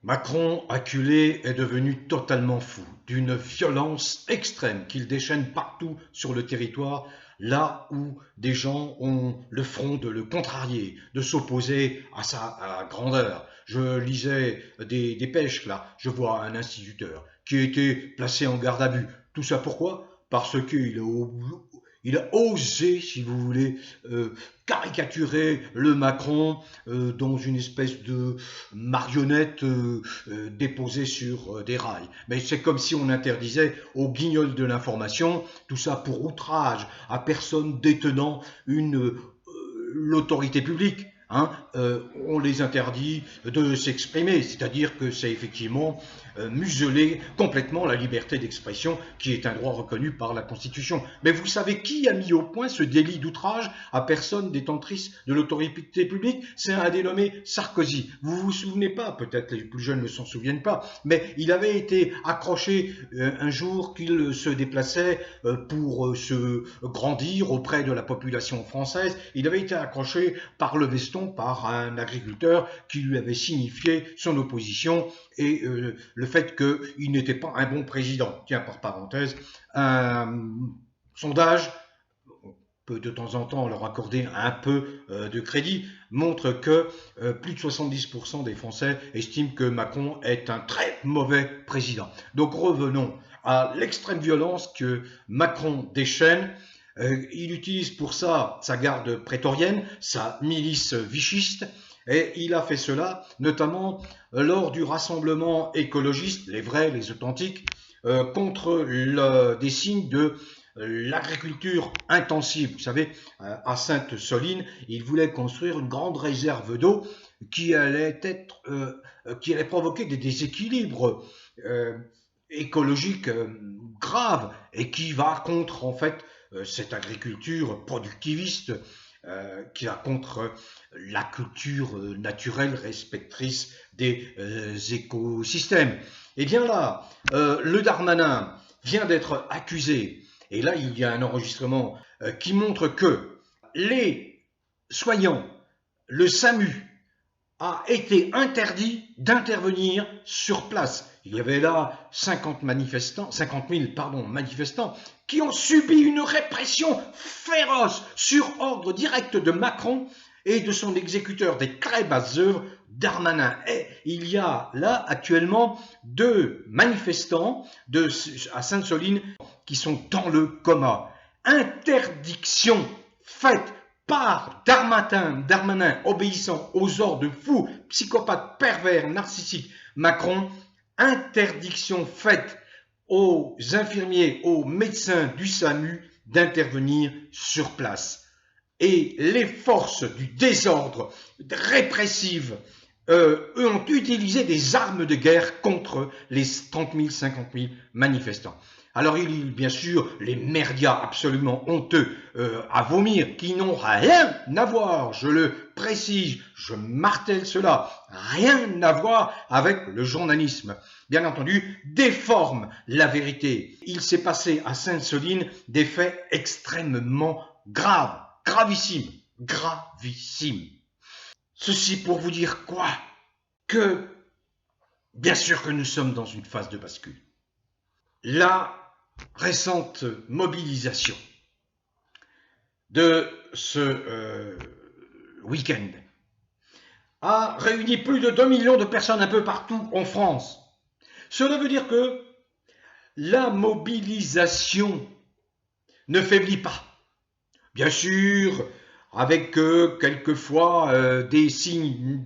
Macron, acculé, est devenu totalement fou, d'une violence extrême qu'il déchaîne partout sur le territoire, là où des gens ont le front de le contrarier, de s'opposer à sa grandeur. Je lisais des dépêches là, je vois un instituteur qui a été placé en garde à vue. Tout ça pourquoi? Parce il a osé, si vous voulez, caricaturer le Macron dans une espèce de marionnette déposée sur des rails. Mais c'est comme si on interdisait aux guignols de l'information, tout ça pour outrage à personne détenant l'autorité publique. Hein, on les interdit de s'exprimer, c'est-à-dire que c'est effectivement museler complètement la liberté d'expression qui est un droit reconnu par la Constitution. Mais vous savez qui a mis au point ce délit d'outrage à personne détentrice de l'autorité publique? C'est un dénommé Sarkozy. Vous vous souvenez pas, peut-être les plus jeunes ne s'en souviennent pas, mais il avait été accroché un jour qu'il se déplaçait pour se grandir auprès de la population française. Il avait été accroché par le veston par un agriculteur qui lui avait signifié son opposition et le fait qu'il n'était pas un bon président. Tiens, par parenthèse, un sondage, on peut de temps en temps leur accorder un peu de crédit, montre que plus de 70% des Français estiment que Macron est un très mauvais président. Donc revenons à l'extrême violence que Macron déchaîne. Il utilise pour ça sa garde prétorienne, sa milice vichiste, et il a fait cela notamment lors du rassemblement écologiste, les vrais, les authentiques, contre des signes de l'agriculture intensive. Vous savez, à Sainte-Soline, il voulait construire une grande réserve d'eau qui qui allait provoquer des déséquilibres écologiques graves et qui va contre en fait cette agriculture productiviste qui va contre la culture naturelle respectrice des écosystèmes. Et bien là, le Darmanin vient d'être accusé, et là il y a un enregistrement qui montre que les soignants, le SAMU, a été interdit d'intervenir sur place. Il y avait là 50 000 manifestants qui ont subi une répression féroce sur ordre direct de Macron et de son exécuteur des très basses œuvres, Darmanin. Et il y a là actuellement 2 manifestants à Sainte-Soline qui sont dans le coma. Interdiction faite par Darmanin obéissant aux ordres de fou, psychopathe, pervers, narcissique, Macron, interdiction faite aux infirmiers, aux médecins du SAMU d'intervenir sur place. Et les forces du désordre répressives ont utilisé des armes de guerre contre les 30 000, 50 000 manifestants. Alors il y a bien sûr les médias absolument honteux à vomir qui n'ont rien à voir, je le précise, je martèle cela, rien à voir avec le journalisme. Bien entendu, déforment la vérité. Il s'est passé à Sainte-Soline des faits extrêmement graves, gravissimes, gravissimes. Ceci pour vous dire quoi? Que bien sûr que nous sommes dans une phase de bascule. La récente mobilisation de ce week-end a réuni plus de 2 millions de personnes un peu partout en France. Cela veut dire que la mobilisation ne faiblit pas. Bien sûr, avec quelquefois des signes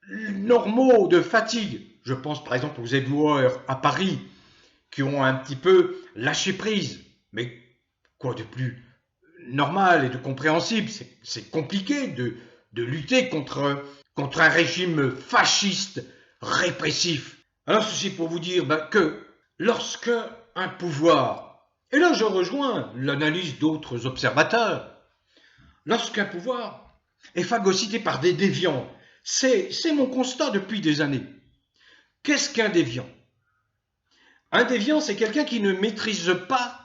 normaux de fatigue. Je pense par exemple aux éboueurs à Paris qui ont un petit peu lâché prise. Mais quoi de plus normal et de compréhensible? C'est compliqué de lutter contre un régime fasciste, répressif. Alors ceci pour vous dire que lorsque un pouvoir, et là je rejoins l'analyse d'autres observateurs, lorsqu'un pouvoir est phagocyté par des déviants, c'est mon constat depuis des années. Qu'est-ce qu'un déviant? Un déviant, c'est quelqu'un qui ne maîtrise pas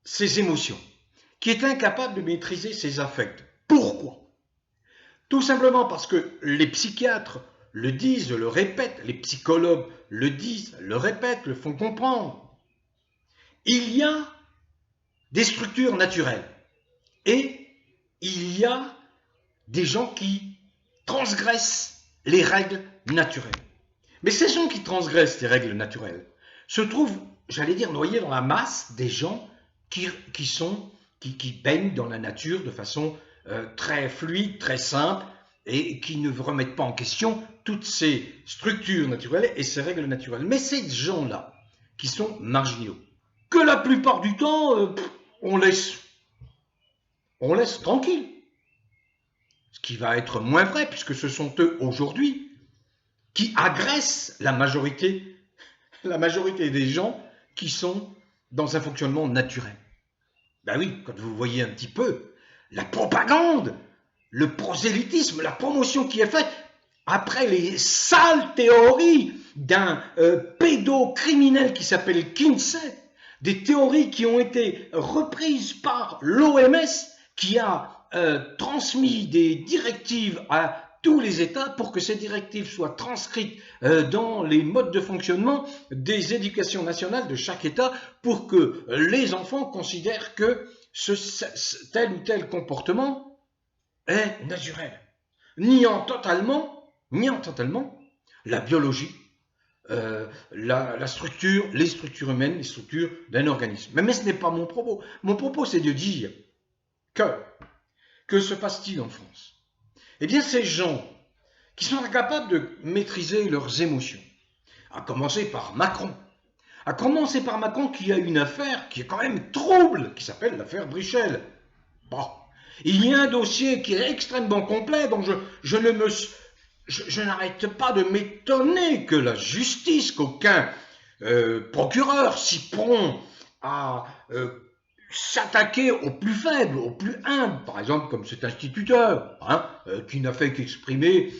ses émotions, qui est incapable de maîtriser ses affects. Pourquoi? Tout simplement parce que les psychiatres le disent, le répètent, les psychologues le disent, le répètent, le font comprendre. Il y a des structures naturelles et il y a des gens qui transgressent les règles naturelles. Mais ces gens qui transgressent les règles naturelles se trouvent, j'allais dire, noyés dans la masse des gens qui baignent dans la nature de façon très fluide, très simple, et qui ne remettent pas en question toutes ces structures naturelles et ces règles naturelles. Mais ces gens-là, qui sont marginaux, que la plupart du temps, on laisse tranquille. Ce qui va être moins vrai, puisque ce sont eux, aujourd'hui, qui agressent la majorité des gens qui sont dans un fonctionnement naturel. Ben oui, quand vous voyez un petit peu la propagande, le prosélytisme, la promotion qui est faite, après les sales théories d'un pédocriminel qui s'appelle Kinsey, des théories qui ont été reprises par l'OMS, qui a transmis des directives à tous les États pour que ces directives soient transcrites dans les modes de fonctionnement des éducations nationales de chaque État pour que les enfants considèrent que tel ou tel comportement est naturel, niant totalement la biologie, la structure, les structures humaines, les structures d'un organisme. Mais ce n'est pas mon propos. Mon propos, c'est de dire que se passe-t-il en France? Eh bien, ces gens qui sont incapables de maîtriser leurs émotions, à commencer par Macron, qui a une affaire qui est quand même trouble, qui s'appelle l'affaire Brichel. Bon. Il y a un dossier qui est extrêmement complet, dont je n'arrête pas de m'étonner que la justice, qu'aucun procureur s'y prompt à s'attaquer aux plus faibles, aux plus humbles, par exemple comme cet instituteur, qui n'a fait qu'exprimer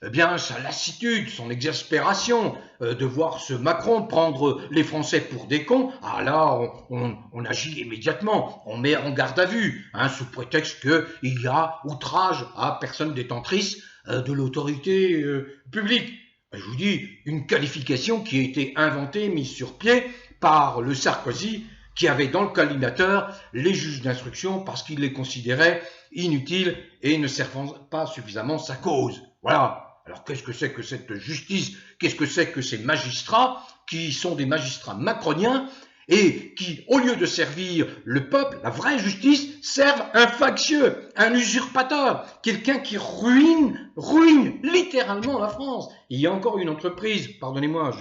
sa lassitude, son exaspération de voir ce Macron prendre les Français pour des cons. Ah là, on agit immédiatement, on met en garde à vue, sous prétexte qu'il y a outrage à personne détentrice de l'autorité publique. Je vous dis, une qualification qui a été inventée, mise sur pied par le Sarkozy, qui avait dans le collimateur les juges d'instruction parce qu'il les considérait inutiles et ne servant pas suffisamment sa cause. Voilà. Alors qu'est-ce que c'est que cette justice? Qu'est-ce que c'est que ces magistrats qui sont des magistrats macroniens et qui, au lieu de servir le peuple, la vraie justice, servent un factieux, un usurpateur, quelqu'un qui ruine littéralement la France. Il y a encore une entreprise, pardonnez-moi,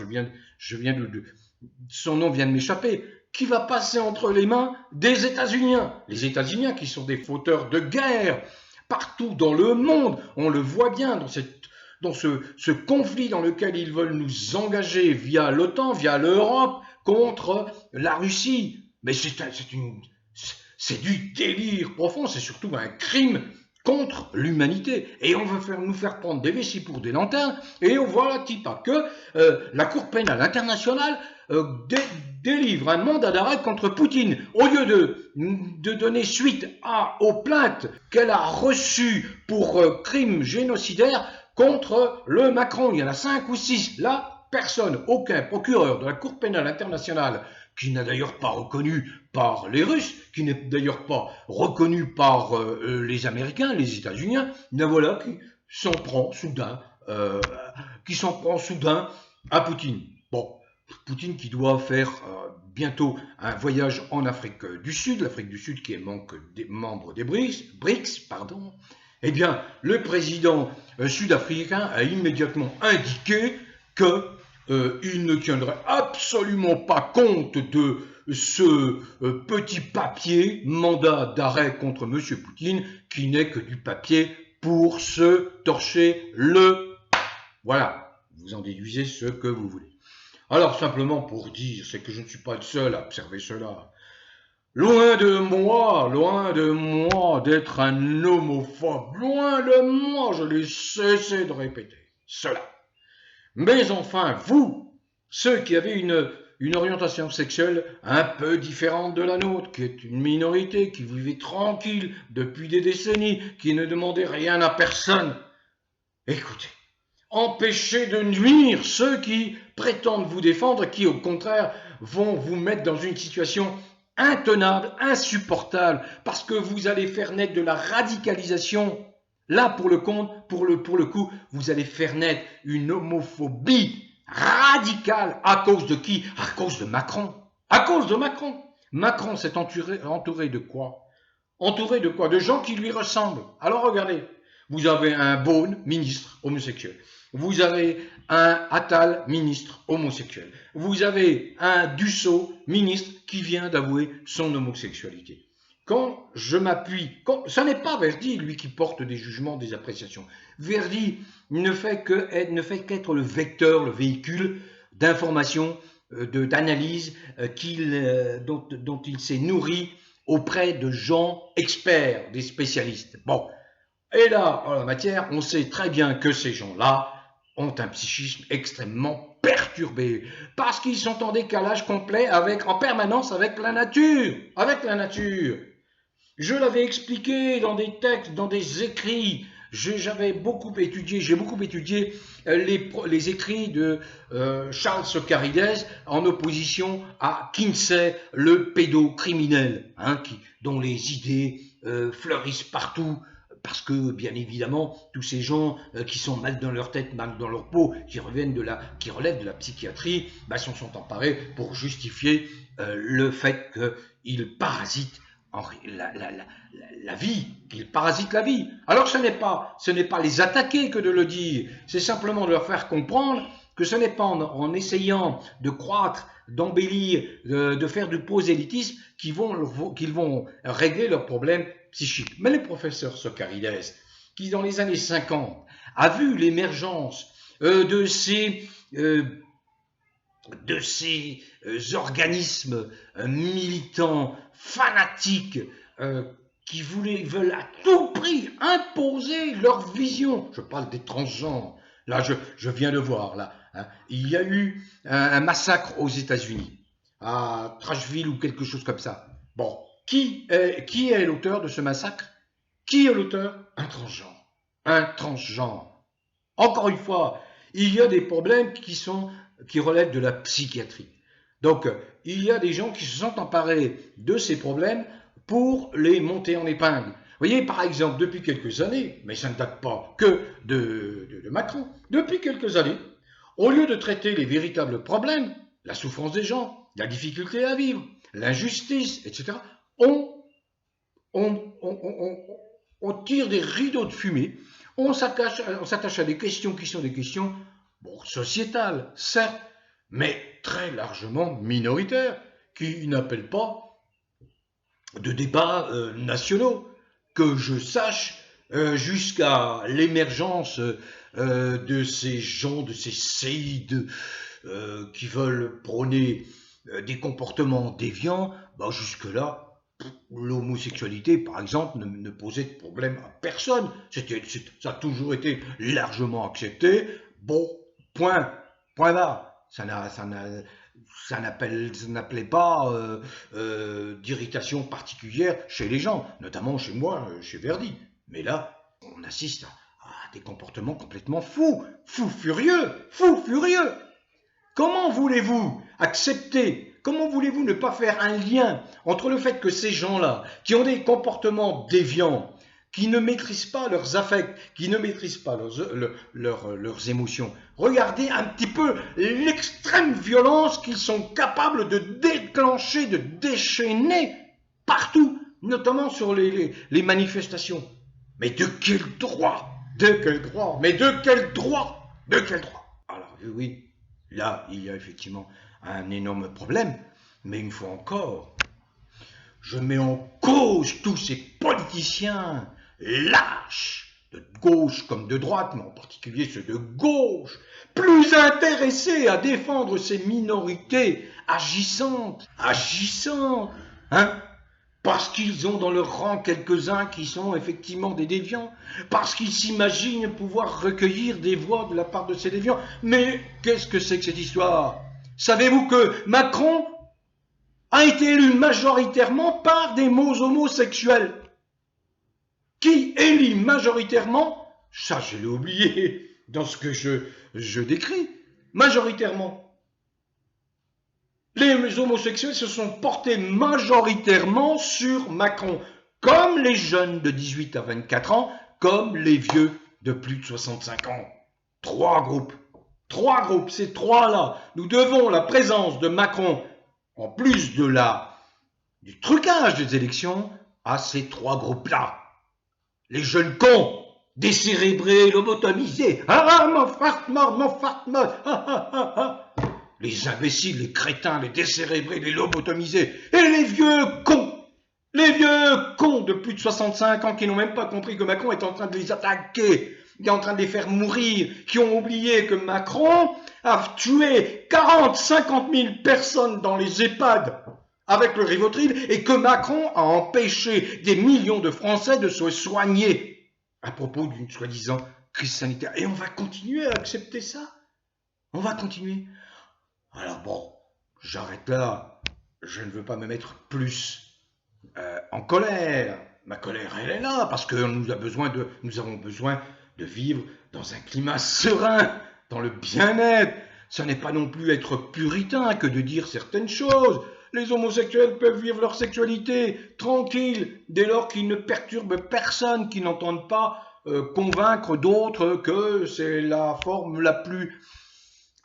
son nom vient de m'échapper, qui va passer entre les mains des États-Unis. Les États-Unis qui sont des fauteurs de guerre partout dans le monde. On le voit bien dans ce conflit dans lequel ils veulent nous engager via l'OTAN, via l'Europe, contre la Russie. Mais c'est du délire profond, c'est surtout un crime contre l'humanité. Et on veut nous faire prendre des vessies pour des lanternes, et on voit que la Cour pénale internationale délivre un mandat d'arrêt contre Poutine. Au lieu de donner suite aux plaintes qu'elle a reçues pour crimes génocidaires contre le Macron, il y en a 5 ou 6. Là, personne, aucun procureur de la Cour pénale internationale, qui n'est d'ailleurs pas reconnu par les Russes, qui n'est d'ailleurs pas reconnu par les Américains, les États-Unis, voilà, qui s'en prend soudain à Poutine. Bon, Poutine qui doit faire bientôt un voyage en Afrique du Sud, l'Afrique du Sud qui est membre des BRICS, pardon. Eh bien, le président sud-africain a immédiatement indiqué qu'il ne tiendrait absolument pas compte de ce petit papier, mandat d'arrêt contre M. Poutine, qui n'est que du papier pour se torcher le... Voilà, vous en déduisez ce que vous voulez. Alors, simplement pour dire, c'est que je ne suis pas le seul à observer cela. Loin de moi d'être un homophobe, loin de moi, je l'ai cessé de répéter cela. Mais enfin, vous, ceux qui avez une orientation sexuelle un peu différente de la nôtre, qui est une minorité, qui vivait tranquille depuis des décennies, qui ne demandait rien à personne, écoutez, Empêchez de nuire ceux qui prétendent vous défendre, qui au contraire vont vous mettre dans une situation intenable, insupportable, parce que vous allez faire naître de la radicalisation. Là, pour le coup, vous allez faire naître une homophobie radicale. À cause de qui? À cause de Macron. À cause de Macron. Macron s'est entouré de quoi? Entouré de quoi? De gens qui lui ressemblent. Alors regardez, vous avez un Beaune, ministre homosexuel. Vous avez un Attal, ministre homosexuel. Vous avez un Dussault, ministre, qui vient d'avouer son homosexualité. Quand je m'appuie, ce n'est pas Verdi, lui, qui porte des jugements, des appréciations. Verdi ne fait qu'être le vecteur, le véhicule d'information, d'analyse dont il s'est nourri auprès de gens experts, des spécialistes. Bon, et là, en la matière, on sait très bien que ces gens-là ont un psychisme extrêmement perturbé, parce qu'ils sont en décalage complet en permanence avec la nature, Je l'avais expliqué dans des textes, dans des écrits. J'ai beaucoup étudié les écrits de Charles Socarides en opposition à Kinsey, le pédocriminel, dont les idées fleurissent partout, parce que, bien évidemment, tous ces gens qui sont mal dans leur tête, mal dans leur peau, qui relèvent de la psychiatrie, s'en sont emparés pour justifier le fait qu'ils parasitent la vie, qu'ils parasitent la vie. Alors ce n'est pas les attaquer que de le dire, c'est simplement de leur faire comprendre que ce n'est pas en essayant de croître, d'embellir, de faire du prosélytisme qu'ils vont régler leurs problèmes psychiques. Mais le professeur Socarides, qui dans les années 50 a vu l'émergence de ces organismes militants, fanatiques, qui veulent à tout prix imposer leur vision. Je parle des transgenres. Là, je viens de voir, là, il y a eu un massacre aux États-Unis, à Trashville ou quelque chose comme ça. Bon, qui est l'auteur de ce massacre? Qui est l'auteur? Un transgenre. Un transgenre. Encore une fois, il y a des problèmes qui relèvent de la psychiatrie. Donc, il y a des gens qui se sont emparés de ces problèmes pour les monter en épingle. Vous voyez, par exemple, depuis quelques années, mais ça ne date pas que de Macron, depuis quelques années, au lieu de traiter les véritables problèmes, la souffrance des gens, la difficulté à vivre, l'injustice, etc., on tire des rideaux de fumée, on s'attache à des questions qui sont des questions sociétales, certes, mais très largement minoritaires, qui n'appellent pas de débats nationaux. Que je sache, jusqu'à l'émergence de ces gens, de ces séides qui veulent prôner des comportements déviants, jusque-là, l'homosexualité, par exemple, ne posait de problème à personne. Ça a toujours été largement accepté. Bon, point barre. Ça n'appelait pas d'irritation particulière chez les gens, notamment chez moi, chez Verdi. Mais là, on assiste à des comportements complètement fous furieux. Comment voulez-vous accepter, comment voulez-vous ne pas faire un lien entre le fait que ces gens-là, qui ont des comportements déviants, qui ne maîtrisent pas leurs affects, qui ne maîtrisent pas leurs émotions, regardez un petit peu l'extrême violence qu'ils sont capables de déclencher, de déchaîner partout, notamment sur les manifestations. Mais de quel droit? Mais de quel droit? Alors oui, là, il y a effectivement un énorme problème, mais une fois encore, je mets en cause tous ces politiciens lâches, de gauche comme de droite, mais en particulier ceux de gauche, plus intéressés à défendre ces minorités agissantes, parce qu'ils ont dans leur rang quelques-uns qui sont effectivement des déviants, parce qu'ils s'imaginent pouvoir recueillir des voix de la part de ces déviants. Mais qu'est-ce que c'est que cette histoire? Savez-vous que Macron a été élu majoritairement par des homosexuels? Qui élit majoritairement? Ça, je l'ai oublié. dans ce que je décris. Majoritairement. Les homosexuels se sont portés majoritairement sur Macron, comme les jeunes de 18 à 24 ans, comme les vieux de plus de 65 ans. Trois groupes, ces trois-là. Nous devons la présence de Macron, en plus du trucage des élections, à ces trois groupes-là. Les jeunes cons, décérébrés, lobotomisés, mon fart mort, les imbéciles, les crétins, les décérébrés, les lobotomisés, et les vieux cons de plus de 65 ans qui n'ont même pas compris que Macron est en train de les attaquer, il est en train de les faire mourir, qui ont oublié que Macron a tué 40-50 000 personnes dans les EHPAD avec le Rivotril et que Macron a empêché des millions de Français de se soigner à propos d'une soi-disant crise sanitaire. Et on va continuer à accepter ça. On va continuer. Alors bon, j'arrête là. Je ne veux pas me mettre plus en colère. Ma colère, elle est là parce que nous avons besoin de vivre dans un climat serein, dans le bien-être. Ça n'est pas non plus être puritain que de dire certaines choses. Les homosexuels peuvent vivre leur sexualité tranquille, dès lors qu'ils ne perturbent personne, qu'ils n'entendent pas convaincre d'autres que c'est la forme la plus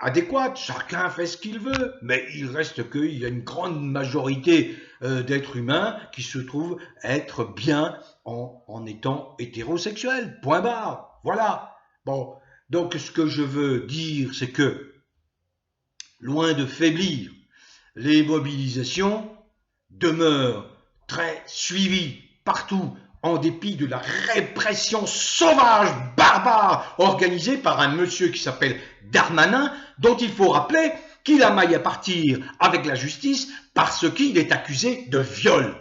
adéquate. Chacun fait ce qu'il veut, mais il reste qu'il y a une grande majorité d'êtres humains qui se trouvent être bien en étant hétérosexuels. Point barre. Voilà. Bon, donc ce que je veux dire, c'est que, loin de faiblir, les mobilisations demeurent très suivies partout, en dépit de la répression sauvage, barbare, organisée par un monsieur qui s'appelle Darmanin, dont il faut rappeler qu'il a maille à partir avec la justice parce qu'il est accusé de viol.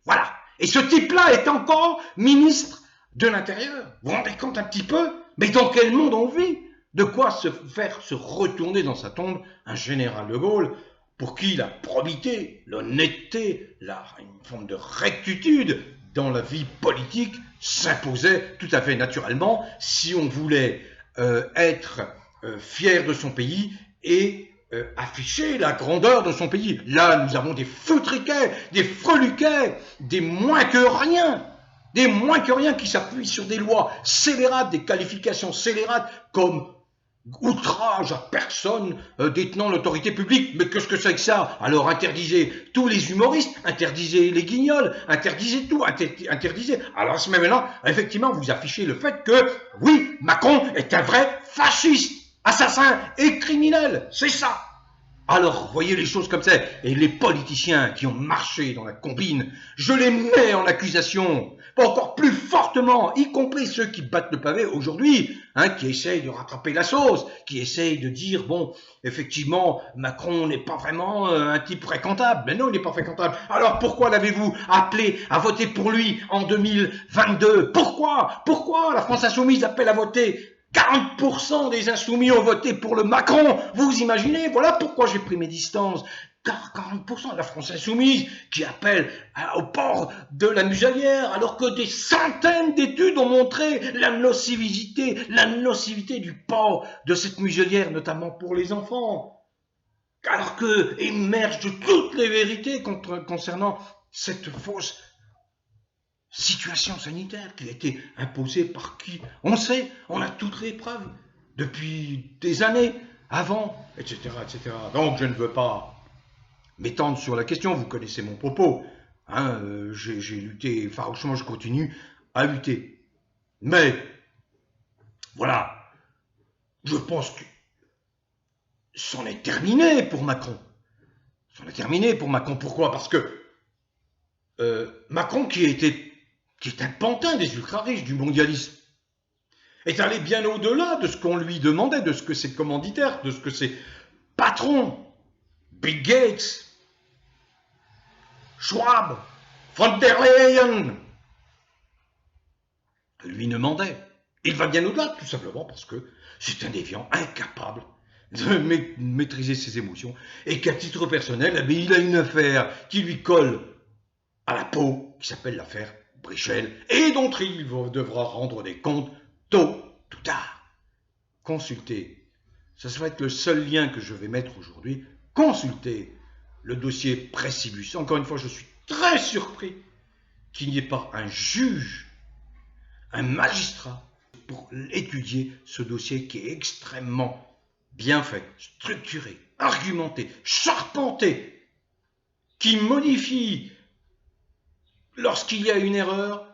Voilà. Et ce type-là est encore ministre de l'Intérieur. Vous vous rendez compte un petit peu? Mais dans quel monde on vit? De quoi se faire se retourner dans sa tombe un général de Gaulle pour qui la probité, l'honnêteté, une forme de rectitude dans la vie politique s'imposait tout à fait naturellement si on voulait être fier de son pays et afficher la grandeur de son pays. Là, nous avons des foutriquets, des freluquets, des moins que rien qui s'appuient sur des lois scélérates, des qualifications scélérates comme outrage à personne détenant l'autorité publique. Mais qu'est-ce que c'est que ça? Alors interdisez tous les humoristes, interdisez les guignols, interdisez tout, interdisez. Alors à ce moment-là, effectivement, vous affichez le fait que, oui, Macron est un vrai fasciste, assassin et criminel. C'est ça. Alors, voyez les choses comme ça. Et les politiciens qui ont marché dans la combine, je les mets en accusation, encore plus fortement, y compris ceux qui battent le pavé aujourd'hui, qui essayent de rattraper la sauce, qui essayent de dire, bon, effectivement, Macron n'est pas vraiment un type fréquentable. Mais non, il n'est pas fréquentable. Alors, pourquoi l'avez-vous appelé à voter pour lui en 2022? Pourquoi la France Insoumise appelle à voter? 40% des insoumis ont voté pour le Macron. Vous imaginez? Voilà pourquoi j'ai pris mes distances. Car 40% de la France Insoumise qui appelle au port de la muselière, alors que des centaines d'études ont montré la nocivité du port de cette muselière, notamment pour les enfants. Alors que émergent toutes les vérités concernant cette fausse situation sanitaire qui a été imposée par qui? On sait, on a toutes les preuves depuis des années, avant, etc., etc. Donc je ne veux pas m'étendre sur la question, vous connaissez mon propos. J'ai lutté farouchement, je continue à lutter. Mais, voilà, je pense que c'en est terminé pour Macron. Pourquoi? Parce que Macron, qui est un pantin des ultra-riches, du mondialisme, est allé bien au-delà de ce qu'on lui demandait, de ce que ses commanditaires, de ce que ses patrons, Bill Gates, Schwab, von der Leyen, lui demandaient. Il va bien au-delà, tout simplement parce que c'est un déviant incapable de maîtriser ses émotions et qu'à titre personnel, il a une affaire qui lui colle à la peau, qui s'appelle l'affaire Brichel, et dont il devra rendre des comptes tôt ou tard. consultez, ça va être le seul lien que je vais mettre aujourd'hui, consultez le dossier Pressibus. Encore une fois, je suis très surpris qu'il n'y ait pas un juge, un magistrat, pour étudier ce dossier qui est extrêmement bien fait, structuré, argumenté, charpenté, qui modifie lorsqu'il y a une erreur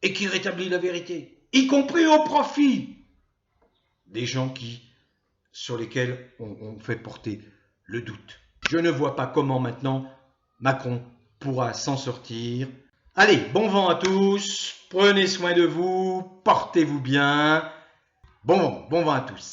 et qui rétablit la vérité, y compris au profit des gens sur lesquels on fait porter le doute. Je ne vois pas comment maintenant Macron pourra s'en sortir. Allez, bon vent à tous, prenez soin de vous, portez-vous bien. Bon vent à tous.